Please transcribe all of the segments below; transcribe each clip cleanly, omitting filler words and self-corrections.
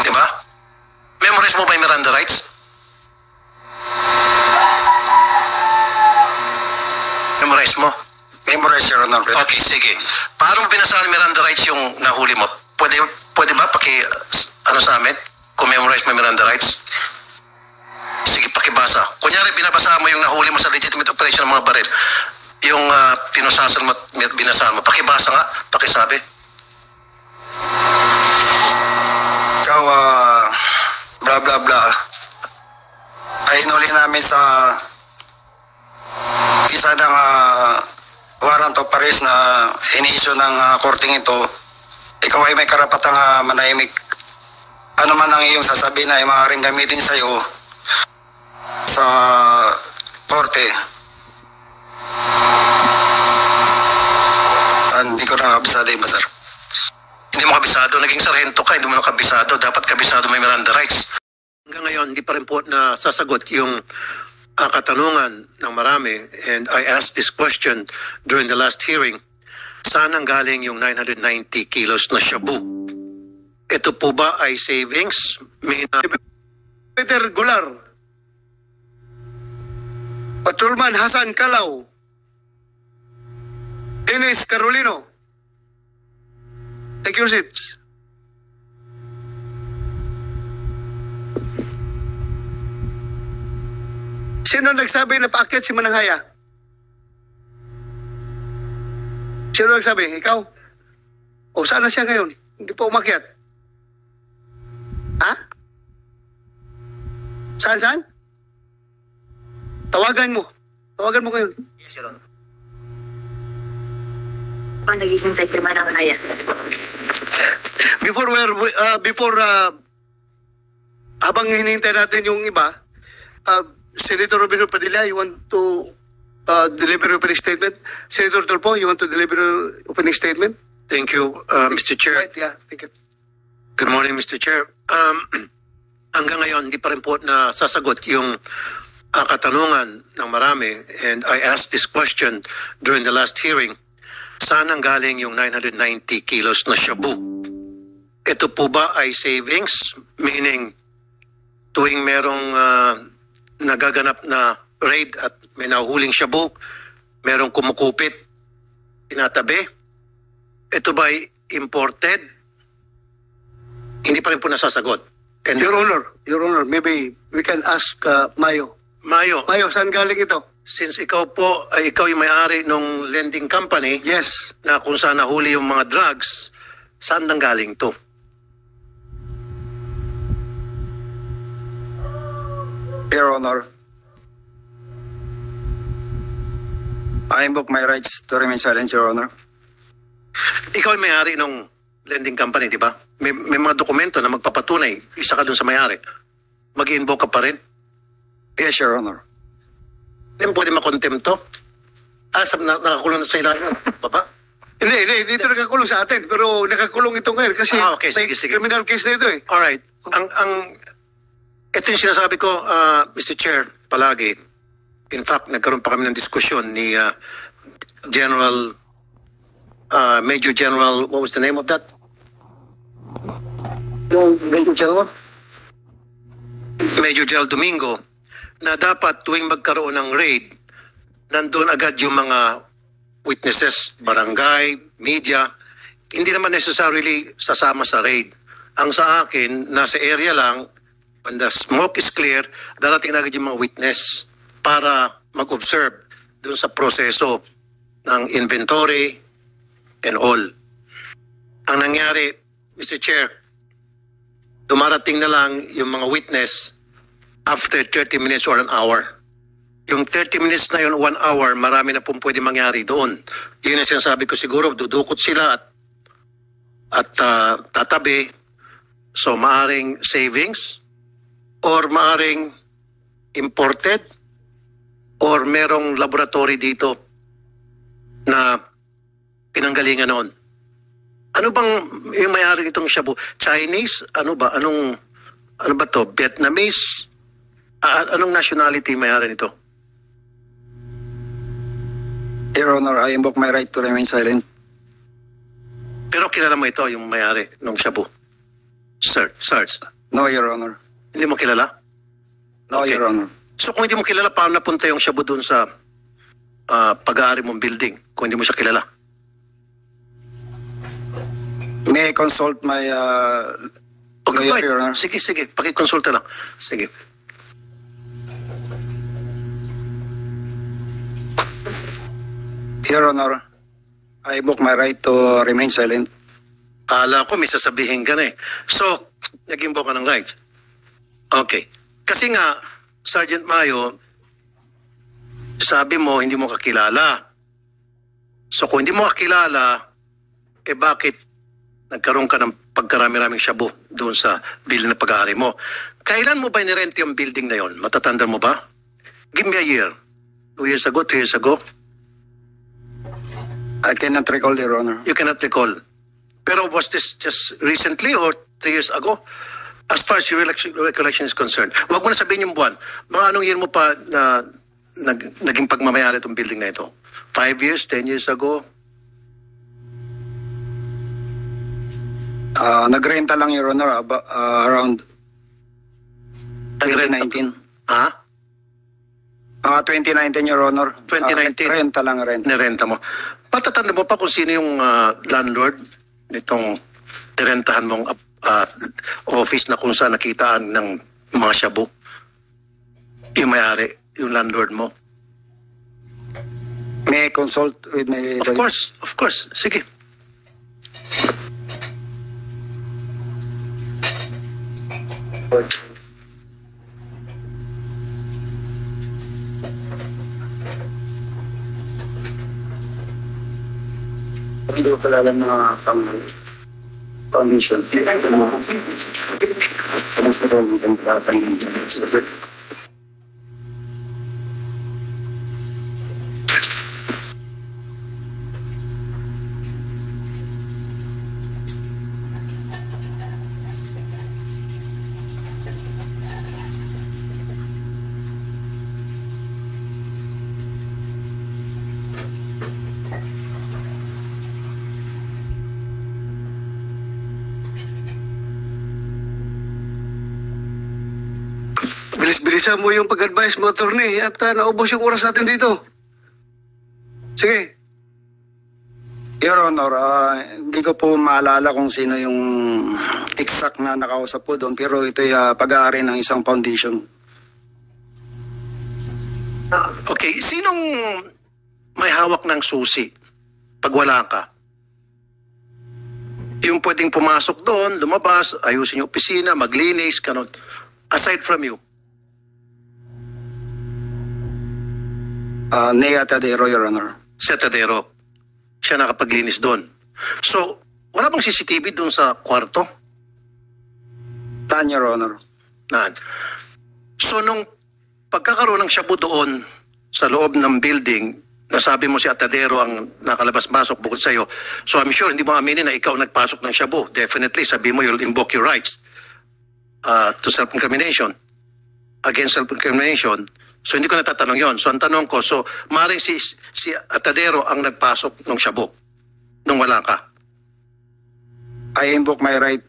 Di ba? Memorize mo ba yung Miranda rights? Memorize mo? Memorize, Your Honor. Okay, sige. Paano mo binasahan Miranda rights yung nahuli mo? Pwede ba ano sa amin? Kung memorize mo Miranda rights? Sige, pakibasa. Kunyari, binabasa mo yung nahuli mo sa legitimate operation ng mga baril. Yung pinusasan mo, binasahan mo. Pakibasa nga, pakisabi. Ikaw, blah, blah, blah. Ay inuli namin sa isa ng warrant of arrest na ini-issue ng korting ito. Ikaw ay may karapatang manahimik. Ano man ang iyong sasabihin ay maaaring gamitin sa iyo sa korte. Hindi ko nakabisado iba, sir. Hindi mo kabisado. Naging sarhento ka, hindi mo nakabisado. Dapat kabisado may Miranda rights. Hanggang ngayon, hindi pa rin po na sasagot yung katanungan ng marami. And I asked this question during the last hearing. Saan ang galing yung 990 kilos na shabu? Ito po ba ay savings? Peter Gular, Patrolman Hasan Kalaw, Ines Carolino. Take your seats. Sino nagsabi na paakyat si Mananghaya? Sino nagsabi? Ikaw? O saan na siya ngayon? Hindi pa umakyat. Ha? Saan? Tawagan mo. Tawagan mo ngayon. Yes, Your Honor. Ang nagiging sekreman ng Mananghaya. Habang hinihintay natin yung iba, Senator Robinson Padilla, you want to deliver your opening statement? Senator Tulfo, you want to deliver your opening statement? Thank you, Mr. Chair. Right, yeah, thank you. Good morning, Mr. Chair. Hanggang ngayon, hindi pa rin po na sasagot yung katanungan ng marami. And I asked this question during the last hearing. Saan ang galing yung 990 kilos na shabu? Ito po ba ay savings? Meaning, tuwing merong nagaganap na raid at may nahuhuling shabu, merong kumukupit, tinatabi. Ito ba ay imported? Hindi pa rin po nasasagot. And Your Honor, maybe we can ask Mayo. Mayo, Saan galing ito? since ikaw po ay ikaw yung may-ari ng lending company Yes. na kung saan nahuli yung mga drugs, saan nang galing to? Your Honor, I invoke my rights to remain silent, Your Honor. Ikaw yung may-ari ng lending company, di ba? May mga dokumento na magpapatunay, isa ka dun sa may-ari. Mag-invoke ka pa rin? Yes, Your Honor. Then pwede makontempt to? Nakakulong na sa ilalim. Baba? Hindi, dito nakakulong sa atin. Pero nakakulong ito ngayon kasi Okay, may sige. criminal case na ito eh. Alright. Ito yung sinasabi ko, Mr. Chair, palagi. In fact, nagkaroon pa kami ng diskusyon ni Major General, what was the name of that? Major General? Major General Domingo, na dapat tuwing magkaroon ng raid, nandun agad yung mga witnesses, barangay, media, hindi naman necessarily sasama sa raid. Ang sa akin, nasa area lang, when the smoke is clear, darating na agad yung mga witness para mag-observe dun sa proseso ng inventory and all. Ang nangyari, Mr. Chair, dumarating na lang yung mga witness after 30 minutes or an hour. Yung 30 minutes na yun, 1 hour, marami na pong pwede mangyari doon. Yun ang sinasabi ko siguro, dudukot sila at tatabi. So, maaring savings or maaring imported or merong laboratory dito na pinanggalingan noon. Ano bang yung may-ari itong shabu? Chinese? Ano ba to? Vietnamese? Anong nationality may-ari nito? Your Honor, I invoke my right to remain silent. Pero kilala mo ito, yung may-ari ng shabu. Sarge, No, Your Honor. hindi mo kilala? No, Okay. Your Honor. So kung hindi mo kilala, paano napunta yung shabu doon sa pag-aari mong building kung hindi mo siya kilala? May I consult my Okay, lawyer, fine. Your Honor? Sige, pakikonsulta lang. Sige. Your Honor, I book my right to remain silent. Kala ko may sasabihin ka na eh. So, naging ka ng rights. Okay. Kasi nga, Sergeant Mayo, sabi mo hindi mo kakilala. So kung hindi mo kakilala, bakit nagkaroon ka ng pagkarami-raming shabu doon sa building na pag-aari mo? Kailan mo ba nirent yung building na yon? Matatanda mo ba? Give me a year. 2 years ago, 3 years ago? I cannot recall, Your Honor. You cannot recall. Pero was this just recently or 3 years ago? As far as your recollection is concerned. Huwag mo na sabihin yung buwan. Mga anong year mo pa na naging pagmamayari itong building na ito? 5 years, 10 years ago? Nagrenta lang, Your Honor, around Nagrenta- 2019. Ha? 2019, Your Honor. 2019? Renta lang, renta. Nirenta mo. Patatanda mo pa kung sino yung landlord nitong nirentahan mong office na kung saan nakitaan ng mga shabu? Yung may-ari, yung landlord mo? May I consult with my Of course. Sige. Hindi ko pala alam na condition. Bilis-bilisan mo yung pag-advise mo, attorney, at naubos yung oras natin dito. Sige. Your Honor, hindi ko po maalala kung sino yung exact na nakausap po doon, pero ito'y pag-aari ng isang foundation. Okay, sinong may hawak ng susi pag wala ka? Yung pwedeng pumasok doon, lumabas, ayusin yung opisina, maglinis, kanon. Aside from you. Nea Tadero, Your Honor. Si Atadero, siya nakapaglinis doon. So, wala bang CCTV doon sa kwarto? Tan, Your Honor. So, nung pagkakaroon ng shabu doon sa loob ng building, nasabi mo si Atadero ang nakalabas-masok bukod sa'yo. So, I'm sure hindi mo aminin na ikaw nagpasok ng shabu. Definitely, sabi mo you'll invoke your rights to self-incrimination, against self-incrimination. So, hindi ko natatanong yon. So, ang tanong ko, so, maaaring si Atadero ang nagpasok ng shabu nung wala ka. I invoke my right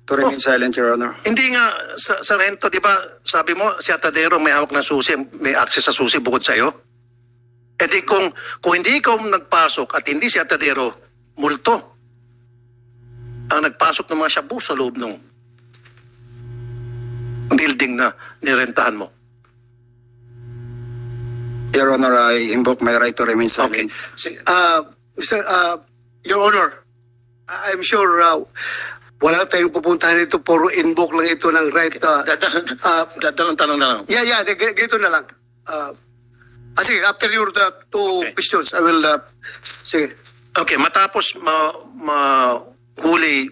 to remain silent, Your Honor. Hindi nga, Sargento, di ba, sabi mo, si Atadero may hawak ng susi, may access sa susi bukod sa'yo? E di kung hindi ikaw nagpasok at hindi si Atadero, multo ang nagpasok ng mga shabu sa loob ng building na nirentahan mo. Your Honor, I invoke my right to remain silent. Okay. Your Honor, I'm sure wala tayong pupuntahan ito, puro invoke lang ito ng right. Dalawang tanong na lang. Yeah, ganito na lang. Sige, after your two Okay. questions, I will, sige. Okay, matapos mahuli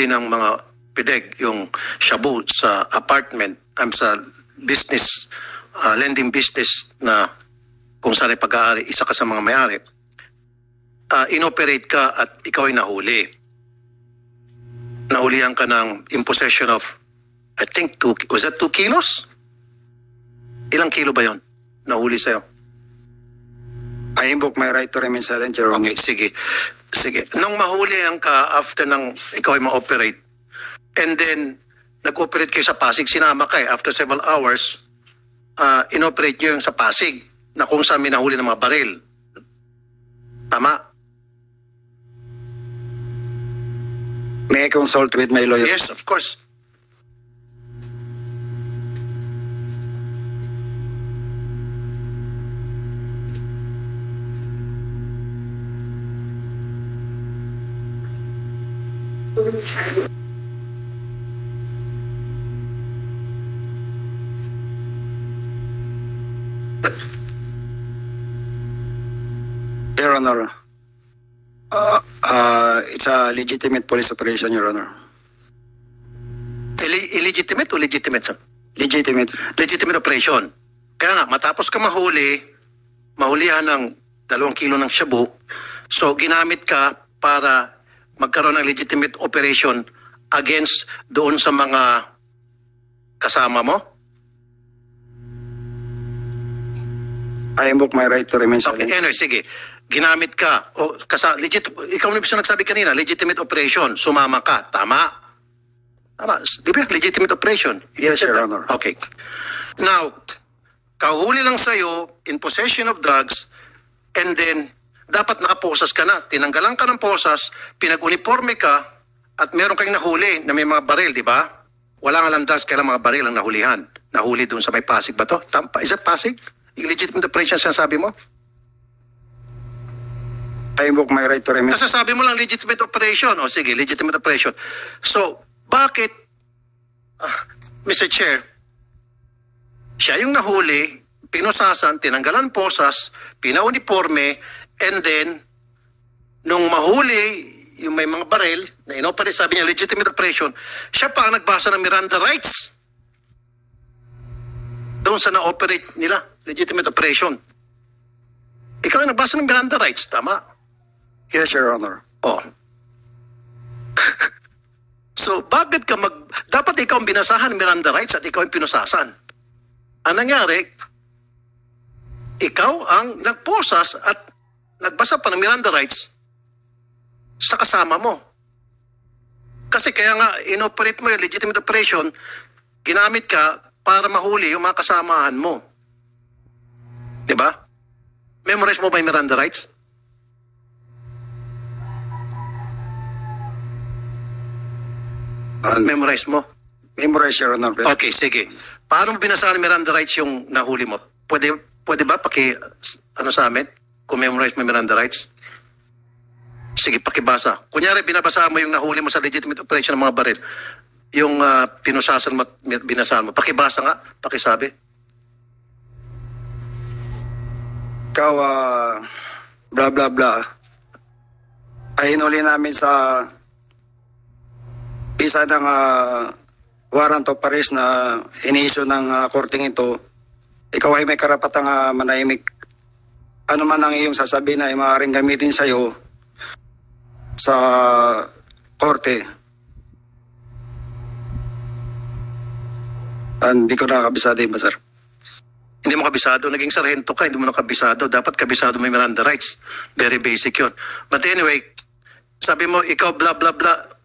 ng mga pideg yung shabu sa apartment, sa business, lending business na kung saan ay pag-aari, isa ka sa mga may-ari, inoperate ka at ikaw ay nahuli. Nahulihan ka ng impossession of, I think, was that 2 kilos? Ilang kilo ba yon? Nahuli sa'yo? I invoke my right to remain silent, Your Honor. Okay, sige. Sige. Nung mahuli ang ka after ng ikaw ay ma-operate, and then nag-operate kayo sa Pasig, sinama ka after several hours, inoperate nyo yung sa Pasig na kung saan may nahuli ng mga baril. Tama? May I consult with my lawyer? Yes, of course. Your Honor, it's a legitimate police operation, Your Honor. Illegitimate o legitimate, sir? Legitimate. Legitimate operation. Kaya nga, matapos ka mahulihan ng 2 kilo ng shabu, so ginamit ka para magkaroon ng legitimate operation against doon sa mga kasama mo? I invoke my right to remain Okay, silent. anyway, sige. Ginamit ka. O, ikaw na bisa nagsabi kanina, legitimate operation. Sumama ka. Tama? Tama. Di ba? Legitimate operation. Yes, Your Honor. Okay. Now, kahuli lang sa'yo in possession of drugs, and then dapat nakaposas ka na. Tinanggalan ka ng posas, pinag-uniforme ka, at meron kang nahuli na may mga baril, di ba? Wala nga lang drugs, kailang mga baril ang nahulihan. Nahuli dun sa may Pasig ba to? Is that Pasig? Illegitimate operation sinasabi mo? I invoke my right to remain. Kasi sabi mo lang legitimate operation. O sige, legitimate operation. So, bakit, Mr. Chair, siya yung nahuli, pinusasan, tinanggalan posas, pinauniforme, and then, nung mahuli, yung may mga baril, na inoperate, sabi niya, legitimate operation, siya pa ang nagbasa ng Miranda rights. Doon sa na-operate nila, legitimate operation. Ikaw ang nagbasa ng Miranda rights, tama? Yes, Your Honor. Oh. So, bakit ka dapat ikaw ang binasahan ng Miranda rights at ikaw ang pinusasan? Ang nangyari, ikaw ang nagposas at nagbasa pa ng Miranda rights sa kasama mo. Kasi kaya nga, inoperate mo yung legitimate operation, ginamit ka para mahuli yung mga kasamahan mo. Diba? Memorize mo ba yung Miranda rights? Memorize mo? Memorize, Your Honor. Okay, sige. Paano mo binasahan ng Miranda rights yung nahuli mo? Pwede ba sa amin? Kung memorize mo Miranda rights? Sige, pakibasa. Kunyari, binabasa mo yung nahuli mo sa legitimate operation ng mga baril. Yung pinusasan mo, binasahan mo. Pakibasa nga, pakisabi. Ikaw, blah, blah, blah. Ay hinuli namin sa isa ng warrant of arrest na ini-issue ng korting ito. Ikaw ay may karapatang manahimik. Ano man ang iyong sasabihin ay maaaring gamitin sa'yo sa korte. Hindi ko nakakabisado ba, sir? Hindi mo kabisado. Naging sarhento ka, hindi mo nakabisado. Dapat kabisado may Miranda rights. Very basic yun. But anyway, sabi mo, ikaw blah, blah, blah.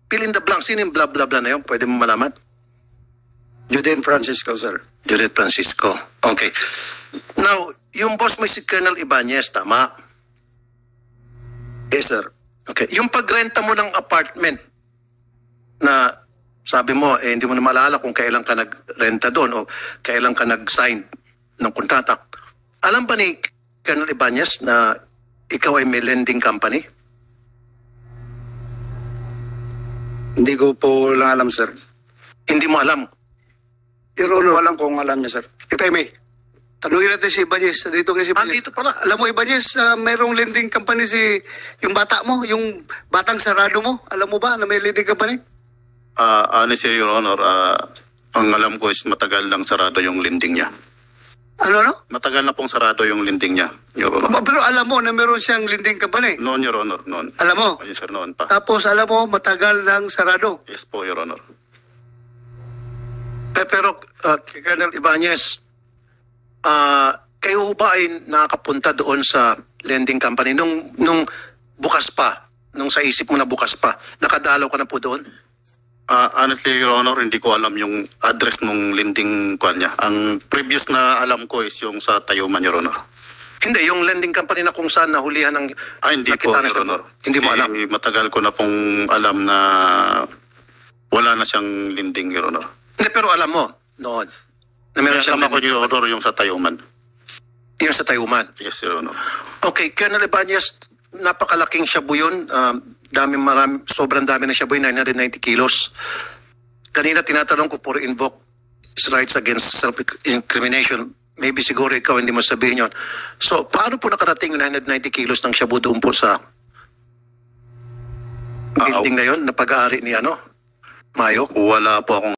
Fill in the blank. Sino yung blah, blah, blah na yun? Pwede mo malaman? Judith Francisco, sir. Judith Francisco. Okay. Now, yung boss mo si Colonel Ibanez, tama? Yes, sir. Okay. Yung pagrenta mo ng apartment na sabi mo, hindi mo na maalala kung kailan ka nagrenta doon o kailan ka nag-sign ng kontrata. Alam ba ni Colonel Ibanez na ikaw ay may lending company? Hindi ko po lang alam, sir. Hindi mo alam. Your Honor, Walang kung alam niya, sir. if I may, tanungin natin si Ibanez. Dito kay si Ibanez. Dito pala. Alam mo, Ibanez, mayroong lending company yung bata mo, yung batang sarado mo. Alam mo ba na may lending company? Honestly, Your Honor, ang alam ko is matagal nang sarado yung lending niya. Ano? Matagal na pong sarado yung lending niya, Your Honor. Pero alam mo na meron siyang lending company. Noon, Your Honor, noon. Alam mo? Ayun, sir, noon pa. Tapos alam mo, matagal nang sarado. Yes po, Your Honor. Pero, Colonel Ibanez, kayo ba ay nakapunta doon sa lending company? Nung bukas pa, nung sa isip mo na bukas pa, nakadalaw ka na po doon? Honestly, Your Honor, hindi ko alam yung address ng lending kwan niya. Ang previous na alam ko is yung sa Tayuman, Your Honor. Hindi, yung lending company na kung saan nahulihan ng... Hindi po, nakita na Your siya. Honor. Hindi mo Kasi alam? matagal ko na pong alam na wala na siyang lending, Your Honor. Hindi, pero alam mo, noon, na meron Kaya siyang alam ko, Your Honor, yung sa Tayuman. Yung sa Tayuman. Yes, Your Honor. Okay, Colonel Ibanez, napakalaking shabu yun. Sobrang dami ng shabu yun, 990 kilos. Kanina tinatanong ko puro invoke rights against self-incrimination. Maybe siguro ikaw hindi mo sabihin yun. So, paano po nakarating yung 990 kilos ng shabu doon po sa building na yun, na pag-aari ni Mayo? Wala po akong